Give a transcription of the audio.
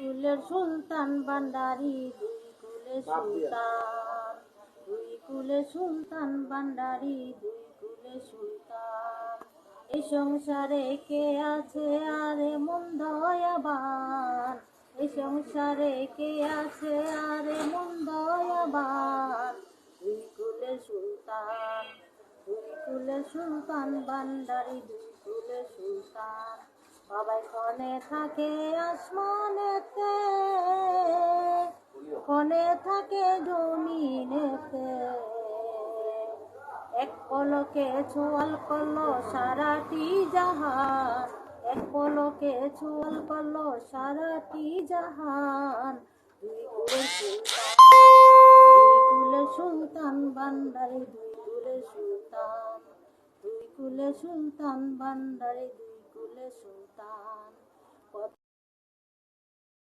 কুলের সুলতান ভান্ডারি, দুই কুলের সুলতান, দুই কুলের সুলতান ভান্ডারি, দুই কুলের সুলতান। এই সংসারে কে আছে আরে মন দয়াবান, এই সংসারে কে আছে আরে মন দয়াবান, দুই কুলের সুলতান, দুই কুলের সুলতান ভান্ডারি, দুই কুলের সুলতান। বাবাই ক্ষণে থাকে আসমানেতে, ক্ষণে থাকে জমিনেতে, এক পলকে ছোঁয়াল করলো সারাটি জাহান, এক পলকে ছোঁয়াল করলো সারাটি জাহান। দুই কুলের সুলতান, দুই কুলের সুলতান ভান্ডারি, দুই কুলের সুলতান, দুই কুলের সুলতান ভান্ডারি, দুই কুলের সুলতান।